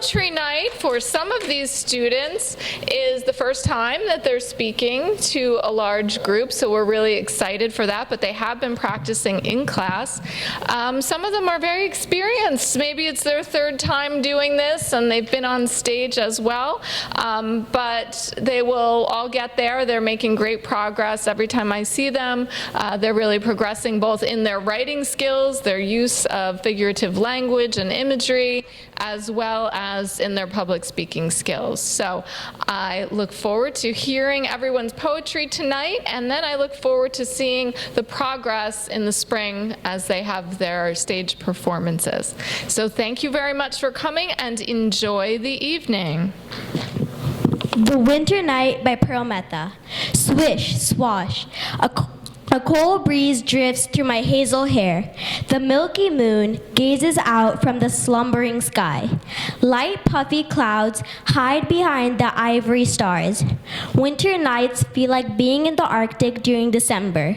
Poetry night for some of these students is the first time that they're speaking to a large group, so we're really excited for that, but they have been practicing in class. Some of them are very experienced. Maybe it's their third time doing this and they've been on stage as well, but they will all get there. They're making great progress every time I see them. They're really progressing both in their writing skills, their use of figurative language and imagery, as well as in their public speaking skills. So I look forward to hearing everyone's poetry tonight, and then I look forward to seeing the progress in the spring as they have their stage performances. So thank you very much for coming and enjoy the evening. The Winter Night by Pearl Mehta. Swish, swash. A cold breeze drifts through my hazel hair. The milky moon gazes out from the slumbering sky. Light puffy clouds hide behind the ivory stars. Winter nights feel like being in the Arctic during December.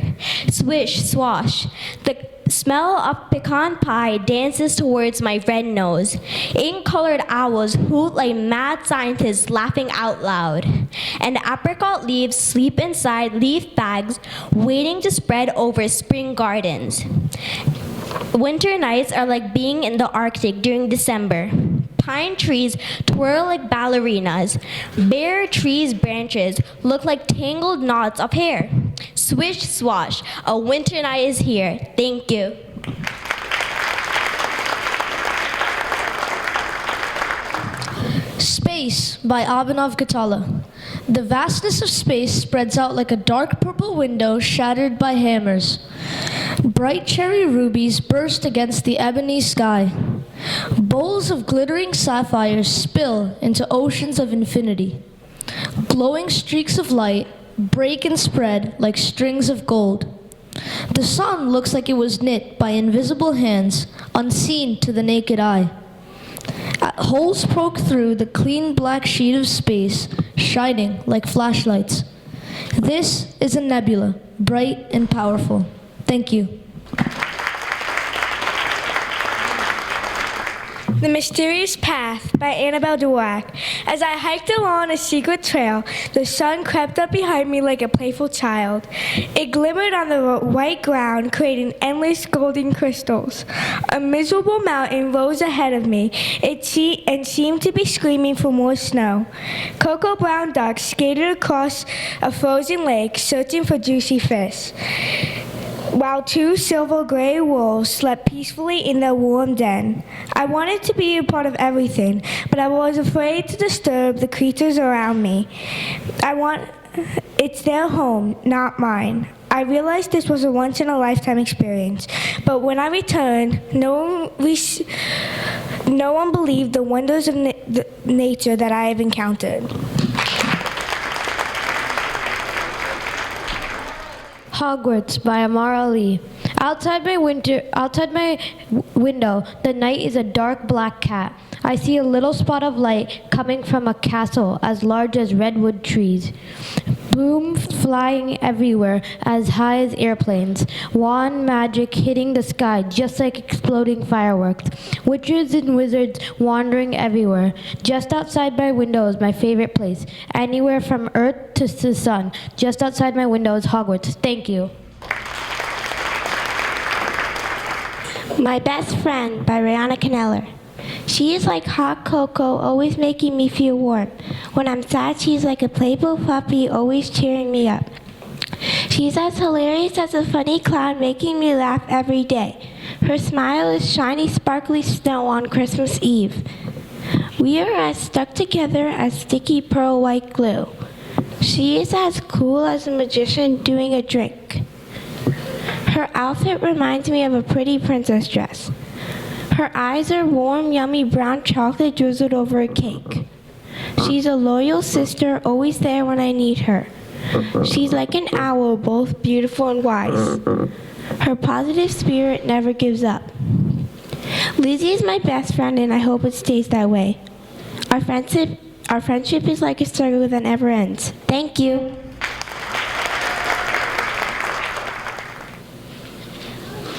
Swish, swash. The smell of pecan pie dances towards my red nose. Ink-colored owls hoot like mad scientists laughing out loud. And apricot leaves sleep inside leaf bags waiting to spread over spring gardens. Winter nights are like being in the Arctic during December. Pine trees twirl like ballerinas. Bare trees' branches look like tangled knots of hair. Swish, swash, a winter night is here. Thank you. Space by Abhinav Katala. The vastness of space spreads out like a dark purple window shattered by hammers. Bright cherry rubies burst against the ebony sky. Bowls of glittering sapphires spill into oceans of infinity. Glowing streaks of light break and spread like strings of gold. The sun looks like it was knit by invisible hands, unseen to the naked eye. Holes poke through the clean black sheet of space, shining like flashlights. This is a nebula, bright and powerful. Thank you. The Mysterious Path by Annabelle Dulac. As I hiked along a secret trail, the sun crept up behind me like a playful child. It glimmered on the white ground, creating endless golden crystals. A miserable mountain rose ahead of me, and seemed to be screaming for more snow. Cocoa brown ducks skated across a frozen lake, searching for juicy fish, while two silver gray wolves slept peacefully in their warm den. I wanted to be a part of everything, but I was afraid to disturb the creatures around me. It's their home, not mine. I realized this was a once-in-a-lifetime experience, but when I returned, no one believed the wonders of nature that I have encountered. Hogwarts by Amar Ali. Outside my window, the night is a dark black cat. I see a little spot of light coming from a castle as large as redwood trees. Boom flying everywhere as high as airplanes. Wand magic hitting the sky just like exploding fireworks. Witches and wizards wandering everywhere. Just outside my window is my favorite place. Anywhere from Earth to the sun. Just outside my window is Hogwarts. Thank you. My Best Friend by Rihanna Kneller. She is like hot cocoa, always making me feel warm. When I'm sad, she's like a playful puppy, always cheering me up. She's as hilarious as a funny clown, making me laugh every day. Her smile is shiny, sparkly snow on Christmas Eve. We are as stuck together as sticky pearl white glue. She is as cool as a magician doing a drink. Her outfit reminds me of a pretty princess dress. Her eyes are warm, yummy brown chocolate drizzled over a cake. She's a loyal sister, always there when I need her. She's like an owl, both beautiful and wise. Her positive spirit never gives up. Lizzie is my best friend, and I hope it stays that way. Our friendship is like a circle that never ends. Thank you.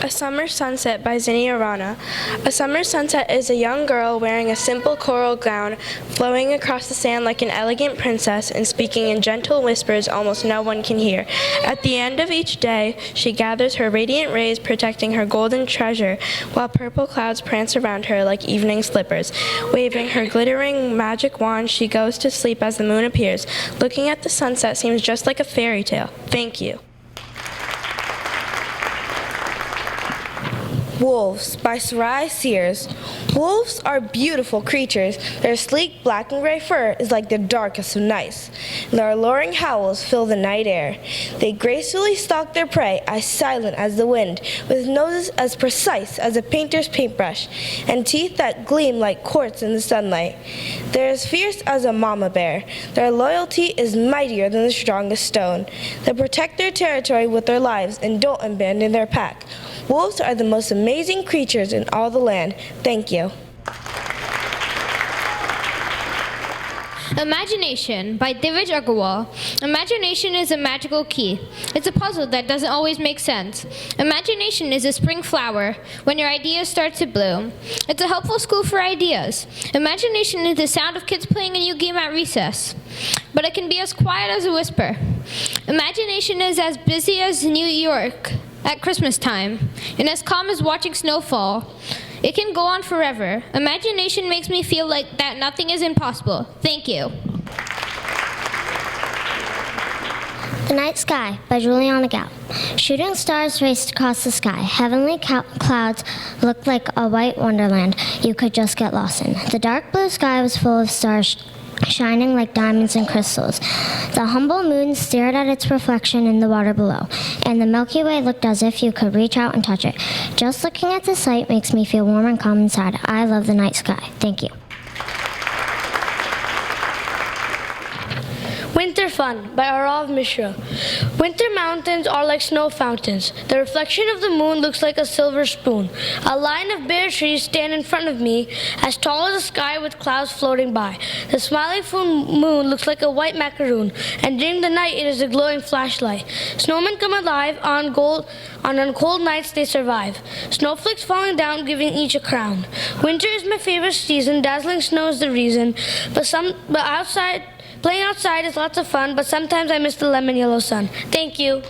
A Summer Sunset by Zinnia Rana. A summer sunset is a young girl wearing a simple coral gown, flowing across the sand like an elegant princess and speaking in gentle whispers almost no one can hear. At the end of each day, she gathers her radiant rays, protecting her golden treasure, while purple clouds prance around her like evening slippers. Waving her glittering magic wand, she goes to sleep as the moon appears. Looking at the sunset seems just like a fairy tale. Thank you. Wolves by Sarai Sears. Wolves are beautiful creatures. Their sleek black and gray fur is like the darkest of nights, and their alluring howls fill the night air. They gracefully stalk their prey, as silent as the wind, with noses as precise as a painter's paintbrush, and teeth that gleam like quartz in the sunlight. They're as fierce as a mama bear. Their loyalty is mightier than the strongest stone. They protect their territory with their lives and don't abandon their pack. Wolves are the most amazing creatures in all the land. Thank you. Imagination by Divij Agarwal. Imagination is a magical key. It's a puzzle that doesn't always make sense. Imagination is a spring flower when your ideas start to bloom. It's a helpful school for ideas. Imagination is the sound of kids playing a new game at recess, but it can be as quiet as a whisper. Imagination is as busy as New York at Christmas time, and as calm as watching snow fall. It can go on forever. Imagination makes me feel like that nothing is impossible. Thank you. The Night Sky by Juliana Gao. Shooting stars raced across the sky. Heavenly clouds looked like a white wonderland you could just get lost in. The dark blue sky was full of stars shining like diamonds and crystals. The humble moon stared at its reflection in the water below, and the Milky Way looked as if you could reach out and touch it. Just looking at the sight makes me feel warm and calm inside. I love the night sky. Thank you. Winter Fun by Arav Mishra. Winter mountains are like snow fountains. The reflection of the moon looks like a silver spoon. A line of bare trees stand in front of me, as tall as the sky with clouds floating by. The smiling full moon looks like a white macaroon, and during the night it is a glowing flashlight. Snowmen come alive on cold nights they survive. Snowflakes falling down, giving each a crown. Winter is my favorite season. Dazzling snow is the reason. Playing outside is lots of fun, but sometimes I miss the lemon yellow sun. Thank you.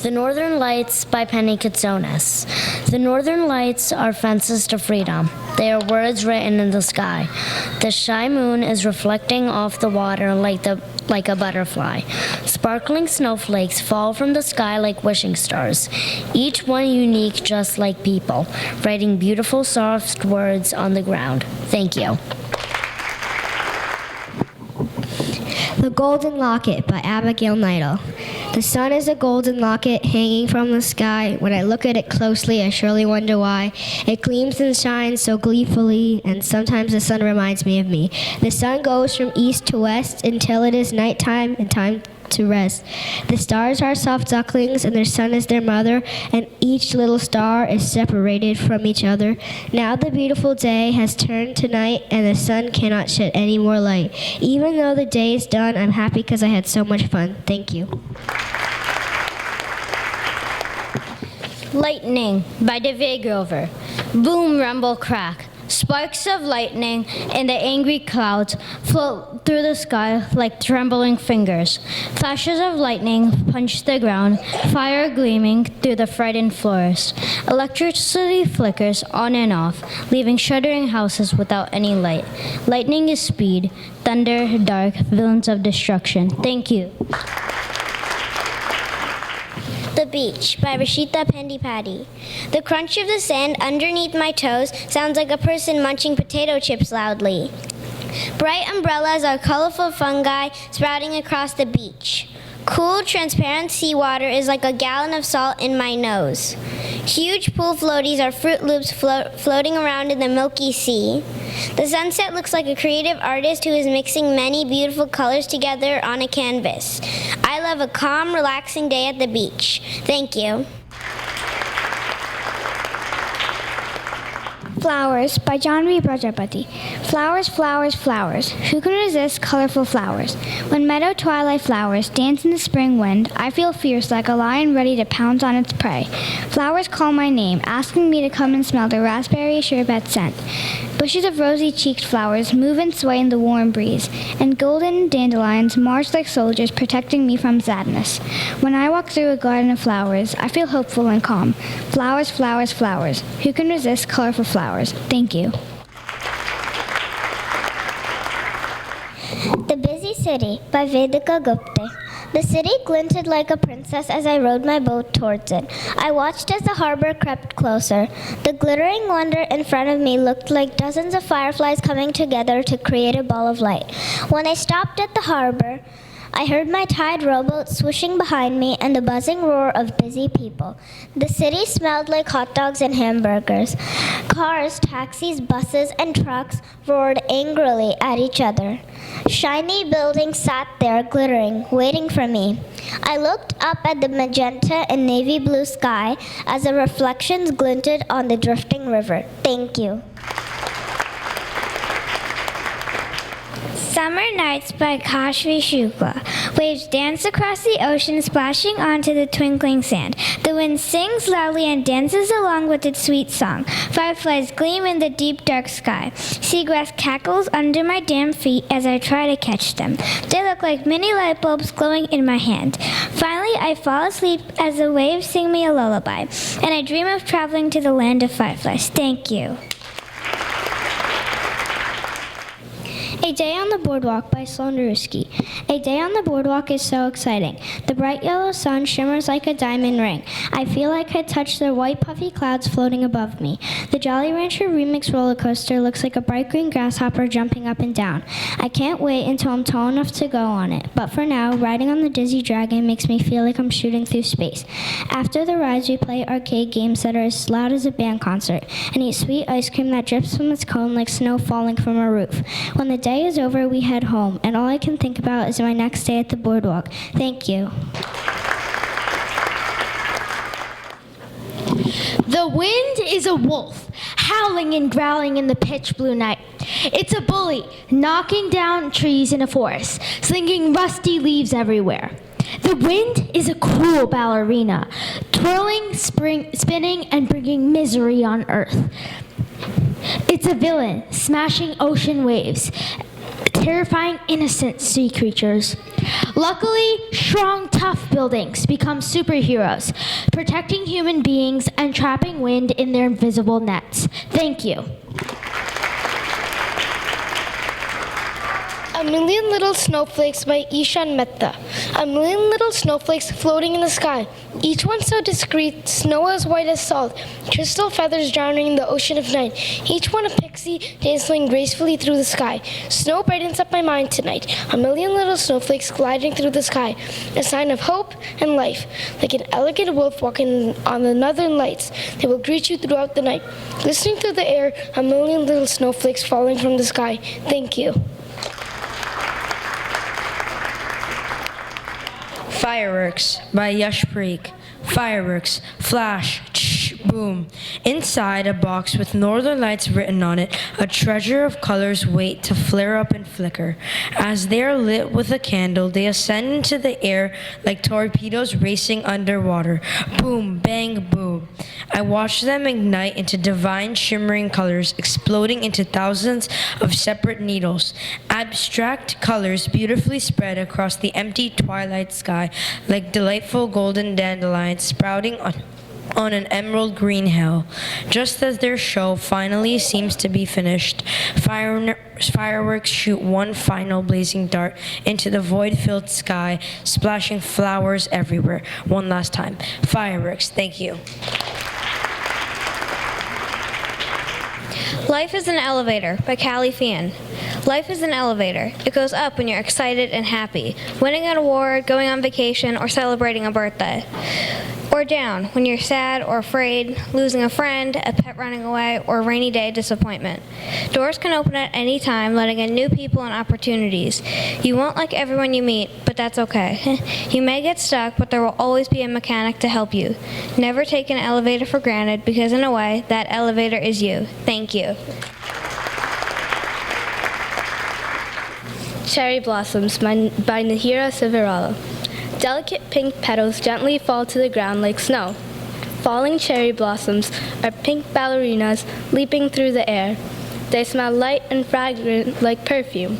The Northern Lights by Penny Kitsonis. The Northern Lights are fences to freedom. They are words written in the sky. The shy moon is reflecting off the water like a butterfly. Sparkling snowflakes fall from the sky like wishing stars, each one unique just like people, writing beautiful soft words on the ground. Thank you. The Golden Locket by Abigail Neidl. The sun is a golden locket hanging from the sky. When I look at it closely, I surely wonder why. It gleams and shines so gleefully, and sometimes the sun reminds me of me. The sun goes from east to west until it is nighttime and time to rest. The stars are soft ducklings, and their sun is their mother, and each little star is separated from each other. Now the beautiful day has turned to night, and the sun cannot shed any more light. Even though the day is done, I'm happy because I had so much fun. Thank you. Lightning by Davey Grover. Boom, rumble, crack. Sparks of lightning and the angry clouds float through the sky like trembling fingers. Flashes of lightning punch the ground, fire gleaming through the frightened forest. Electricity flickers on and off, leaving shuddering houses without any light. Lightning is speed, thunder, dark, villains of destruction. Thank you. The Beach by Rashita Pendipati. The crunch of the sand underneath my toes sounds like a person munching potato chips loudly. Bright umbrellas are colorful fungi sprouting across the beach. Cool, transparent seawater is like a gallon of salt in my nose. Huge pool floaties are Fruit Loops floating around in the milky sea. The sunset looks like a creative artist who is mixing many beautiful colors together on a canvas. I love a calm, relaxing day at the beach. Thank you. Flowers by John B. Prajapati. Flowers, flowers, flowers. Who can resist colorful flowers? When meadow twilight flowers dance in the spring wind, I feel fierce like a lion ready to pounce on its prey. Flowers call my name, asking me to come and smell the raspberry sherbet scent. Bushes of rosy-cheeked flowers move and sway in the warm breeze, and golden dandelions march like soldiers protecting me from sadness. When I walk through a garden of flowers, I feel hopeful and calm. Flowers, flowers, flowers. Who can resist colorful flowers? Thank you. The Busy City by Vedika Gupte. The city glinted like a princess as I rowed my boat towards it. I watched as the harbor crept closer. The glittering wonder in front of me looked like dozens of fireflies coming together to create a ball of light. When I stopped at the harbor, I heard my tide rowboat swishing behind me and the buzzing roar of busy people. The city smelled like hot dogs and hamburgers. Cars, taxis, buses, and trucks roared angrily at each other. Shiny buildings sat there glittering, waiting for me. I looked up at the magenta and navy blue sky as the reflections glinted on the drifting river. Thank you. Summer Nights by Kashvi Shukla. Waves dance across the ocean, splashing onto the twinkling sand. The wind sings loudly and dances along with its sweet song. Fireflies gleam in the deep, dark sky. Seagrass cackles under my damp feet as I try to catch them. They look like mini light bulbs glowing in my hand. Finally, I fall asleep as the waves sing me a lullaby, and I dream of traveling to the land of fireflies. Thank you. A Day on the Boardwalk by Sloan Ruski. A day on the boardwalk is so exciting. The bright yellow sun shimmers like a diamond ring. I feel like I touched the white puffy clouds floating above me. The Jolly Rancher Remix roller coaster looks like a bright green grasshopper jumping up and down. I can't wait until I'm tall enough to go on it. But for now, riding on the Dizzy Dragon makes me feel like I'm shooting through space. After the rides, we play arcade games that are as loud as a band concert and eat sweet ice cream that drips from its cone like snow falling from a roof. When the day is over, we head home, and all I can think about is my next day at the boardwalk. Thank you. The wind is a wolf, howling and growling in the pitch blue night. It's a bully, knocking down trees in a forest, slinging rusty leaves everywhere. The wind is a cruel ballerina, twirling, spinning, and bringing misery on earth. It's a villain, smashing ocean waves, terrifying innocent sea creatures. Luckily, strong, tough buildings become superheroes, protecting human beings and trapping wind in their invisible nets. Thank you. A Million Little Snowflakes by Ishan Mehta. A million little snowflakes floating in the sky, each one so discreet, snow as white as salt, crystal feathers drowning in the ocean of night, each one a pixie dancing gracefully through the sky. Snow brightens up my mind tonight, a million little snowflakes gliding through the sky, a sign of hope and life. Like an elegant wolf walking on the northern lights, they will greet you throughout the night. Listening through the air, a million little snowflakes falling from the sky. Thank you. Fireworks by Yash Parikh. Fireworks, flash, tsh, boom. Inside a box with Northern Lights written on it, a treasure of colors wait to flare up and flicker. As they are lit with a candle, they ascend into the air like torpedoes racing underwater. Boom, bang, boom. I watch them ignite into divine shimmering colors, exploding into thousands of separate needles. Abstract colors beautifully spread across the empty twilight sky like delightful golden dandelions sprouting on an emerald green hill. Just as their show finally seems to be finished, fireworks shoot one final blazing dart into the void-filled sky, splashing flowers everywhere. One last time. Fireworks. Thank you. Life is an Elevator by Callie Fian. Life is an elevator. It goes up when you're excited and happy, winning an award, going on vacation, or celebrating a birthday. or down when you're sad or afraid, losing a friend, a pet running away, or a rainy day disappointment. Doors can open at any time, letting in new people and opportunities. You won't like everyone you meet, but that's okay. You may get stuck, but there will always be a mechanic to help you. Never take an elevator for granted, because in a way, that elevator is you. Thank you. Cherry Blossoms by Nahira Sivarala. Delicate pink petals gently fall to the ground like snow. Falling cherry blossoms are pink ballerinas leaping through the air. They smell light and fragrant like perfume.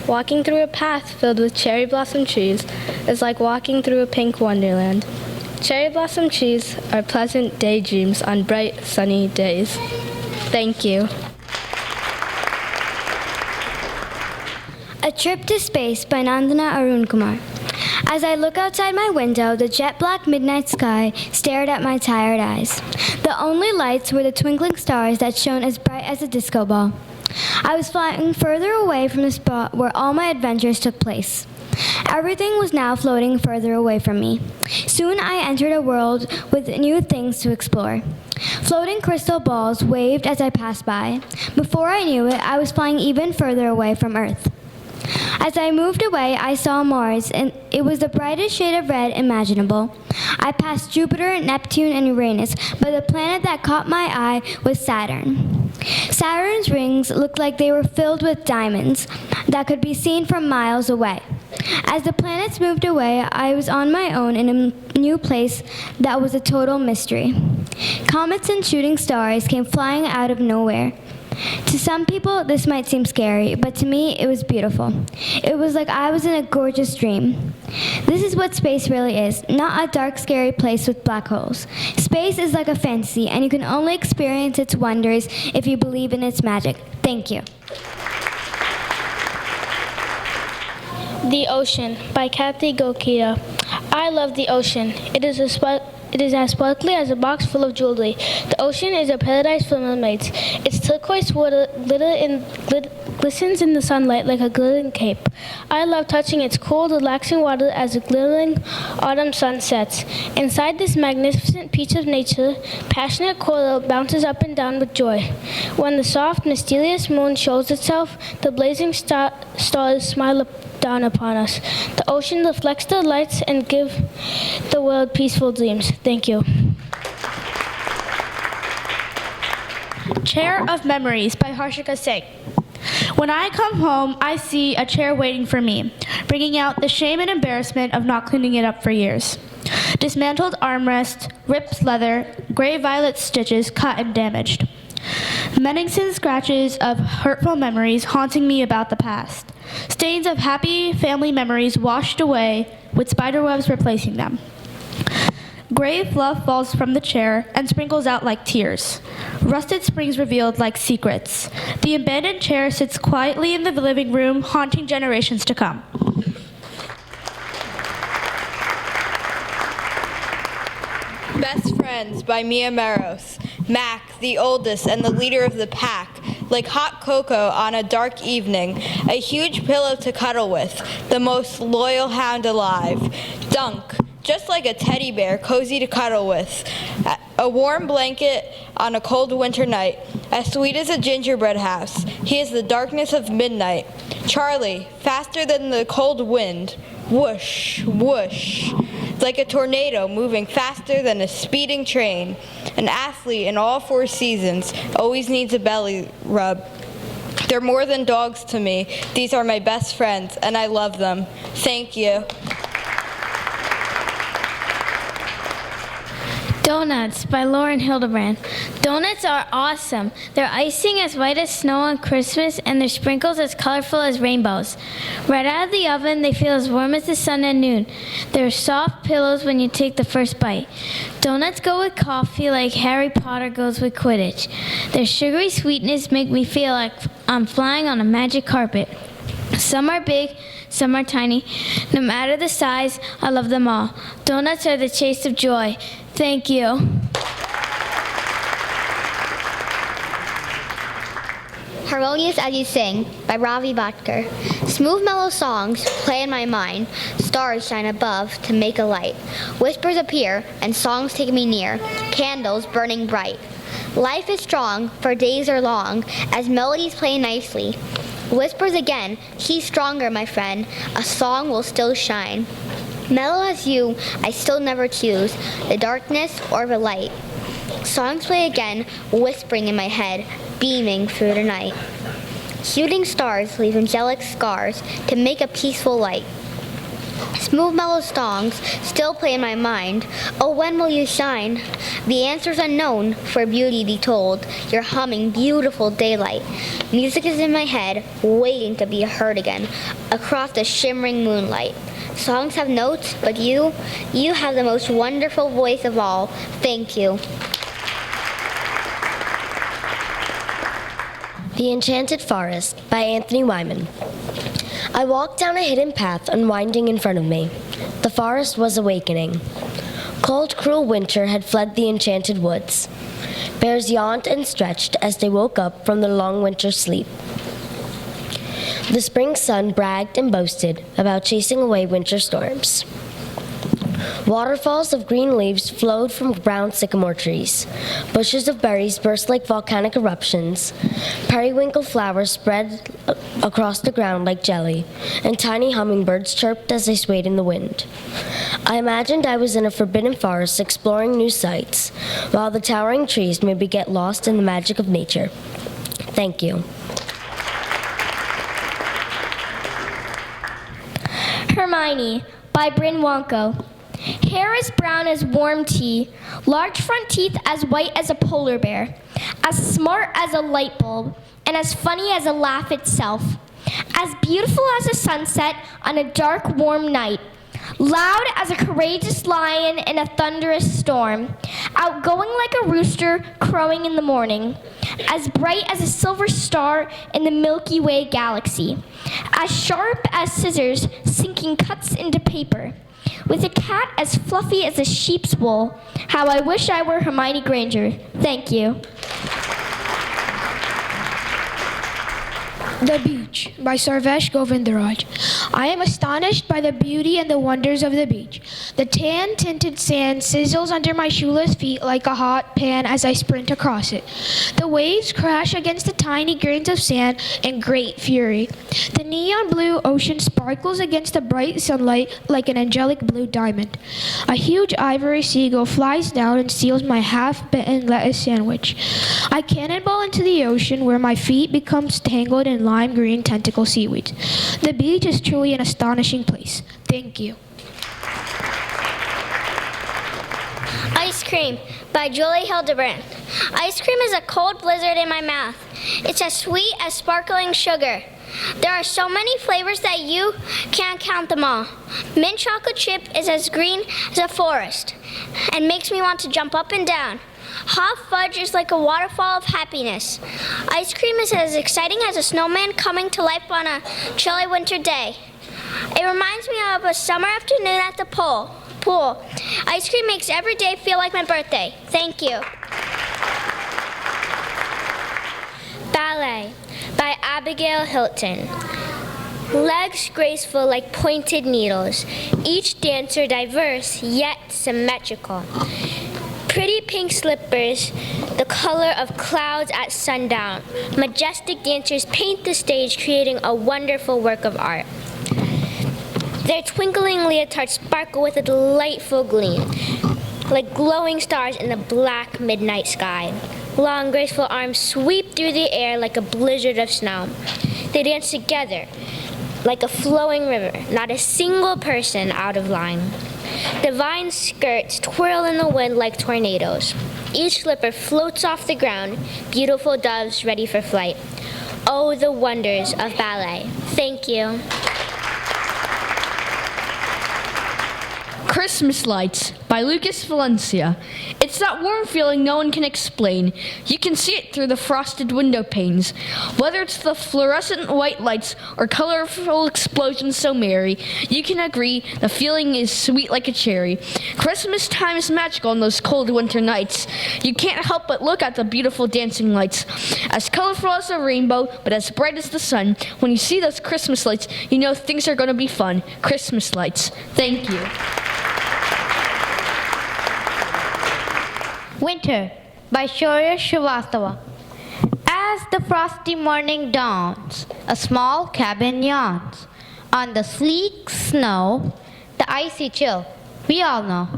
Walking through a path filled with cherry blossom trees is like walking through a pink wonderland. Cherry blossom trees are pleasant daydreams on bright, sunny days. Thank you. A Trip to Space by Nandana Arunkumar. As I look outside my window, the jet black midnight sky stared at my tired eyes. The only lights were the twinkling stars that shone as bright as a disco ball. I was flying further away from the spot where all my adventures took place. Everything was now floating further away from me. Soon I entered a world with new things to explore. Floating crystal balls waved as I passed by. Before I knew it, I was flying even further away from Earth. As I moved away, I saw Mars, and it was the brightest shade of red imaginable. I passed Jupiter, Neptune, and Uranus, but the planet that caught my eye was Saturn. Saturn's rings looked like they were filled with diamonds that could be seen from miles away. As the planets moved away, I was on my own in a new place that was a total mystery. Comets and shooting stars came flying out of nowhere. To some people, this might seem scary, but to me, it was beautiful. It was like I was in a gorgeous dream. This is what space really is, not a dark, scary place with black holes. Space is like a fantasy, and you can only experience its wonders if you believe in its magic. Thank you. The Ocean by Kathy Gokita. I love the ocean. It is as sparkly as a box full of jewelry. The ocean is a paradise for mermaids. Its turquoise water glistens in the sunlight like a glittering cape. I love touching its cool, relaxing water as the glittering autumn sun sets. Inside this magnificent piece of nature, passionate coral bounces up and down with joy. When the soft, mysterious moon shows itself, the blazing stars smile down upon us. The ocean reflects the lights and give the world peaceful dreams. Thank you. Chair of Memories by Harshika Singh. When I come home, I see a chair waiting for me, bringing out the shame and embarrassment of not cleaning it up for years. Dismantled armrest, ripped leather, gray violet stitches cut and damaged. Menacing scratches of hurtful memories haunting me about the past. Stains of happy family memories washed away with spiderwebs replacing them. Gray fluff falls from the chair and sprinkles out like tears. Rusted springs revealed like secrets. The abandoned chair sits quietly in the living room, haunting generations to come. Best Friends by Mia Maros. Mac, the oldest and the leader of the pack, like hot cocoa on a dark evening, a huge pillow to cuddle with, the most loyal hound alive. Dunk, just like a teddy bear, cozy to cuddle with, a warm blanket on a cold winter night, as sweet as a gingerbread house. He is the darkness of midnight. Charlie, faster than the cold wind, whoosh, whoosh, like a tornado moving faster than a speeding train. An athlete in all four seasons always needs a belly rub. They're more than dogs to me. These are my best friends, and I love them. Thank you. Donuts by Lauren Hildebrand. Donuts are awesome. Their icing as white as snow on Christmas and their sprinkles as colorful as rainbows. Right out of the oven, they feel as warm as the sun at noon. They're soft pillows when you take the first bite. Donuts go with coffee like Harry Potter goes with Quidditch. Their sugary sweetness make me feel like I'm flying on a magic carpet. Some are big, some are tiny. No matter the size, I love them all. Donuts are the taste of joy. Thank you. Harmonious as You Sing by Ravi Bhatkar. Smooth, mellow songs play in my mind. Stars shine above to make a light. Whispers appear and songs take me near. Candles burning bright. Life is strong, for days are long, as melodies play nicely. Whispers again, he's stronger, my friend. A song will still shine. Mellow as you, I still never choose the darkness or the light. Songs play again, whispering in my head, beaming through the night. Shooting stars leave angelic scars to make a peaceful light. Smooth, mellow songs still play in my mind. Oh, when will you shine? The answer's unknown, for beauty be told. You're humming beautiful daylight. Music is in my head, waiting to be heard again, across the shimmering moonlight. Songs have notes, but you have the most wonderful voice of all. Thank you. The Enchanted Forest by Anthony Wyman. I walked down a hidden path unwinding in front of me. The forest was awakening. Cold, cruel winter had fled the enchanted woods. Bears yawned and stretched as they woke up from their long winter sleep. The spring sun bragged and boasted about chasing away winter storms. Waterfalls of green leaves flowed from brown sycamore trees. Bushes of berries burst like volcanic eruptions. Periwinkle flowers spread across the ground like jelly, and tiny hummingbirds chirped as they swayed in the wind. I imagined I was in a forbidden forest exploring new sights, while the towering trees made me get lost in the magic of nature. Thank you. Hermione by Bryn Wonko. Hair as brown as warm tea, large front teeth as white as a polar bear, as smart as a light bulb, and as funny as a laugh itself, as beautiful as a sunset on a dark, warm night, loud as a courageous lion in a thunderous storm, outgoing like a rooster crowing in the morning, as bright as a silver star in the Milky Way galaxy, as sharp as scissors sinking cuts into paper, with a cat as fluffy as a sheep's wool. How I wish I were Hermione Granger. Thank you. The Beach by Sarvesh Govindaraj. I am astonished by the beauty and the wonders of the beach. The tan-tinted sand sizzles under my shoeless feet like a hot pan as I sprint across it. The waves crash against the tiny grains of sand in great fury. The neon blue ocean sparkles against the bright sunlight like an angelic blue diamond. A huge ivory seagull flies down and steals my half-bitten lettuce sandwich. I cannonball into the ocean where my feet become tangled in lime green tentacle seaweed. The beach is truly an astonishing place. Thank you. Ice Cream by Julie Hildebrand. Ice cream is a cold blizzard in my mouth. It's as sweet as sparkling sugar. There are so many flavors that you can't count them all. Mint chocolate chip is as green as a forest and makes me want to jump up and down. Hot fudge is like a waterfall of happiness. Ice cream is as exciting as a snowman coming to life on a chilly winter day. It reminds me of a summer afternoon at the pool. Ice cream makes every day feel like my birthday. Thank you. Ballet by Abigail Hilton. Legs graceful like pointed needles, each dancer diverse yet symmetrical. Pretty pink slippers, the color of clouds at sundown. Majestic dancers paint the stage, creating a wonderful work of art. Their twinkling leotards sparkle with a delightful gleam, like glowing stars in the black midnight sky. Long, graceful arms sweep through the air like a blizzard of snow. They dance together like a flowing river, not a single person out of line. The vine skirts twirl in the wind like tornadoes. Each slipper floats off the ground, beautiful doves ready for flight. Oh, the wonders of ballet. Thank you. Christmas Lights by Lucas Valencia. It's that warm feeling no one can explain. You can see it through the frosted window panes. Whether it's the fluorescent white lights or colorful explosions so merry, you can agree the feeling is sweet like a cherry. Christmas time is magical on those cold winter nights. You can't help but look at the beautiful dancing lights. As colorful as a rainbow, but as bright as the sun. When you see those Christmas lights, you know things are going to be fun. Christmas lights. Thank you. Winter by Shaurya Srivastava. As the frosty morning dawns, a small cabin yawns. On the sleek snow, the icy chill, we all know.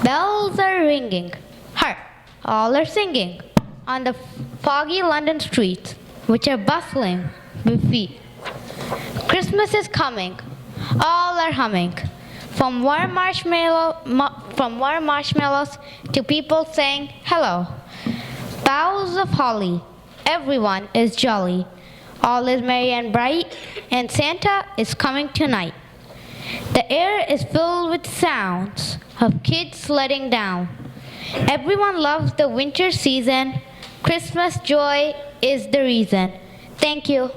Bells are ringing, hark, all are singing. On the foggy London streets, which are bustling with feet. Christmas is coming, all are humming. From warm marshmallows to people saying hello. Boughs of holly, everyone is jolly. All is merry and bright, and Santa is coming tonight. The air is filled with sounds of kids sledding down. Everyone loves the winter season. Christmas joy is the reason. Thank you.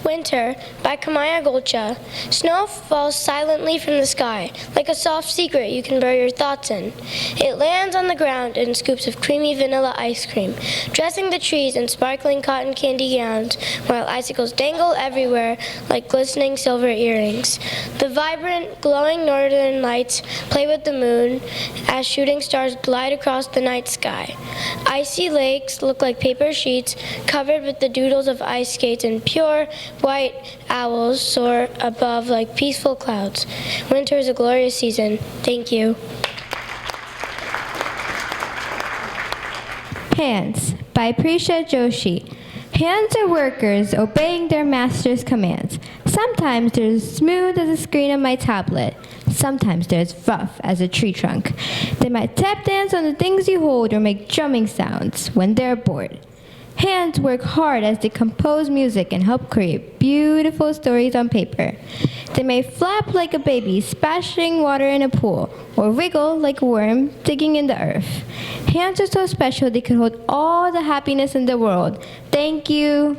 Winter by Kamaya Golcha. Snow falls silently from the sky, like a soft secret you can bury your thoughts in. It lands on the ground in scoops of creamy vanilla ice cream, dressing the trees in sparkling cotton candy gowns, while icicles dangle everywhere like glistening silver earrings. The vibrant, glowing northern lights play with the moon as shooting stars glide across the night sky. Icy lakes look like paper sheets covered with the doodles of ice skates, and pure white owls soar above like peaceful clouds. Winter is a glorious season. Thank you. Hands by Prisha Joshi. Hands are workers obeying their master's commands. Sometimes they're as smooth as the screen of my tablet. Sometimes they're as rough as a tree trunk. They might tap dance on the things you hold or make drumming sounds when they're bored. Hands work hard as they compose music and help create beautiful stories on paper. They may flap like a baby splashing water in a pool, or wiggle like a worm digging in the earth. Hands are so special they can hold all the happiness in the world. Thank you.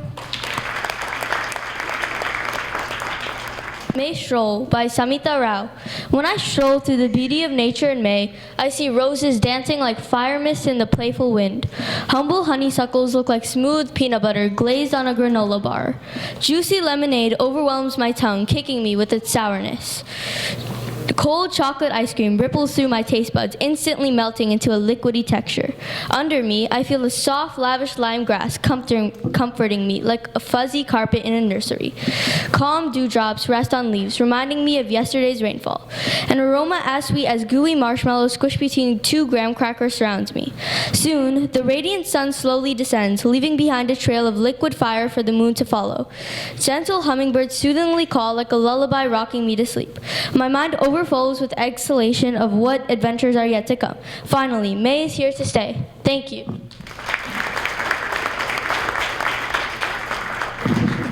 May Stroll by Samita Rao. When I stroll through the beauty of nature in May, I see roses dancing like fire mist in the playful wind. Humble honeysuckles look like smooth peanut butter glazed on a granola bar. Juicy lemonade overwhelms my tongue, kicking me with its sourness. Cold chocolate ice cream ripples through my taste buds, instantly melting into a liquidy texture. Under me, I feel the soft, lavish lime grass comforting me like a fuzzy carpet in a nursery. Calm dewdrops rest on leaves, reminding me of yesterday's rainfall. An aroma as sweet as gooey marshmallows squished between 2 graham crackers surrounds me. Soon, the radiant sun slowly descends, leaving behind a trail of liquid fire for the moon to follow. Gentle hummingbirds soothingly call like a lullaby, rocking me to sleep. My mind overflows with exhalation of what adventures are yet to come. Finally, May is here to stay. Thank you.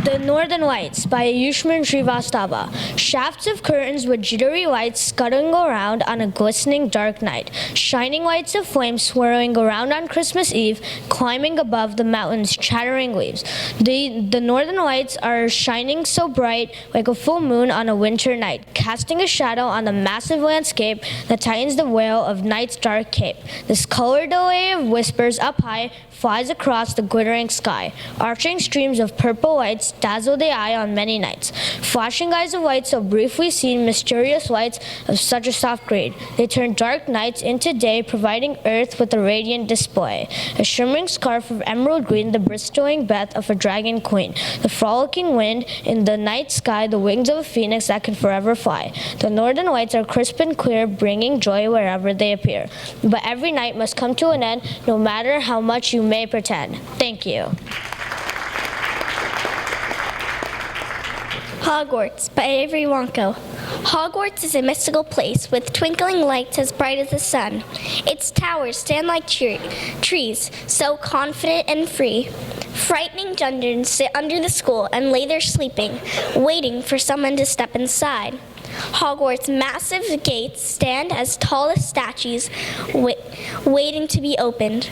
The Northern Lights by Ayushman Srivastava. Shafts of curtains with jittery lights scuttling around on a glistening dark night. Shining lights of flame swirling around on Christmas Eve, climbing above the mountains, chattering leaves. The Northern Lights are shining so bright like a full moon on a winter night, casting a shadow on the massive landscape that tightens the veil of night's dark cape. This colored array of whispers up high flies across the glittering sky. Arching streams of purple lights dazzle the eye on many nights. Flashing eyes of light so briefly seen, mysterious lights of such a soft green. They turn dark nights into day, providing earth with a radiant display. A shimmering scarf of emerald green, the bristling breath of a dragon queen. The frolicking wind in the night sky, the wings of a phoenix that can forever fly. The northern lights are crisp and clear, bringing joy wherever they appear. But every night must come to an end, no matter how much you may pretend. Thank you. Hogwarts by Avery Wonko. Hogwarts is a mystical place with twinkling lights as bright as the sun. Its towers stand like trees, so confident and free. Frightening dungeons sit under the school and lay there sleeping, waiting for someone to step inside. Hogwarts' massive gates stand as tall as statues, waiting to be opened.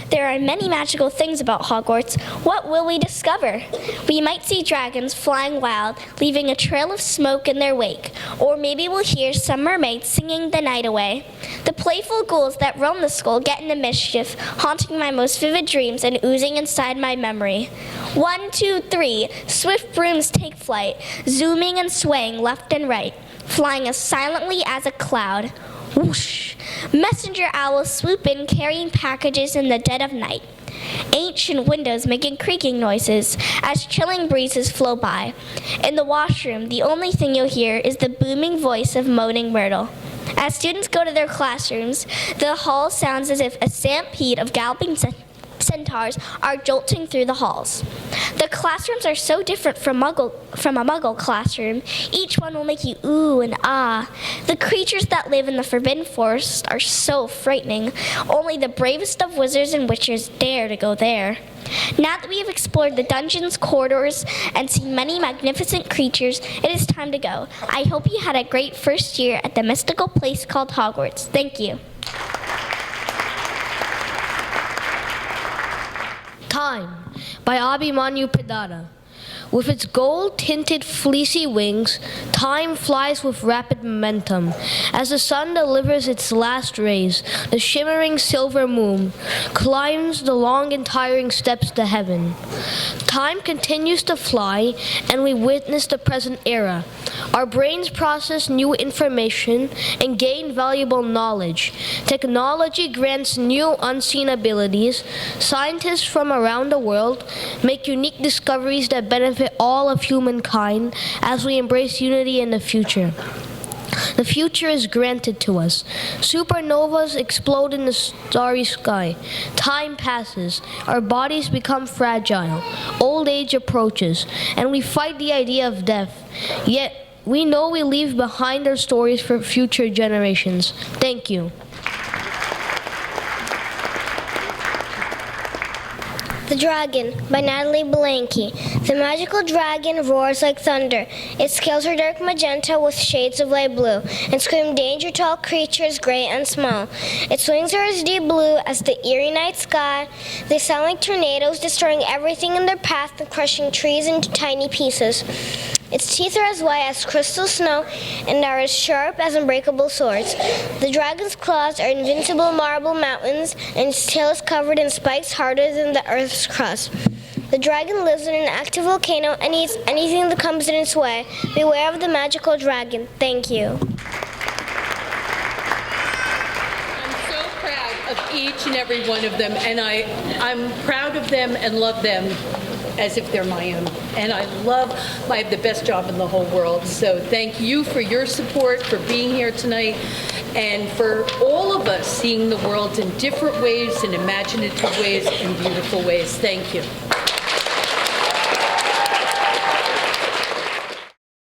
There are many magical things about Hogwarts. What will we discover? We might see dragons flying wild, leaving a trail of smoke in their wake. Or maybe we'll hear some mermaids singing the night away. The playful ghouls that roam the school get into mischief, haunting my most vivid dreams and oozing inside my memory. 1, 2, 3, swift brooms take flight, zooming and swaying left and right, flying as silently as a cloud. Whoosh! Messenger owls swoop in carrying packages in the dead of night. Ancient windows making creaking noises as chilling breezes flow by. In the washroom, the only thing you'll hear is the booming voice of Moaning Myrtle. As students go to their classrooms, the hall sounds as if a stampede of galloping centaurs are jolting through the halls. The classrooms are so different from a Muggle classroom. Each one will make you ooh and ah. The creatures that live in the Forbidden Forest are so frightening. Only the bravest of wizards and witches dare to go there. Now that we have explored the dungeons, corridors, and seen many magnificent creatures, it is time to go. I hope you had a great first year at the mystical place called Hogwarts. Thank you. Time by Abhimanyu Pidada. With its gold-tinted fleecy wings, time flies with rapid momentum. As the sun delivers its last rays, the shimmering silver moon climbs the long and tiring steps to heaven. Time continues to fly, and we witness the present era. Our brains process new information and gain valuable knowledge. Technology grants new unseen abilities. Scientists from around the world make unique discoveries that benefit all of humankind as we embrace unity in the future. The future is granted to us. Supernovas explode in the starry sky. Time passes. Our bodies become fragile. Old age approaches, and we fight the idea of death. Yet, we know we leave behind our stories for future generations. Thank you. The Dragon by Natalie Belanky. The magical dragon roars like thunder. It scales her dark magenta with shades of light blue and screams danger to all creatures great and small. Its wings are as deep blue as the eerie night sky. They sound like tornadoes, destroying everything in their path and crushing trees into tiny pieces. Its teeth are as white as crystal snow and are as sharp as unbreakable swords. The dragon's claws are invincible marble mountains, and its tail is covered in spikes harder than the earth's crust. The dragon lives in an active volcano and eats anything that comes in its way. Beware of the magical dragon. Thank you. I'm so proud of each and every one of them, and I'm proud of them and love them as if they're my own. And I have the best job in the whole world. So thank you for your support, for being here tonight, and for all of us seeing the world in different ways, in imaginative ways, and beautiful ways. Thank you.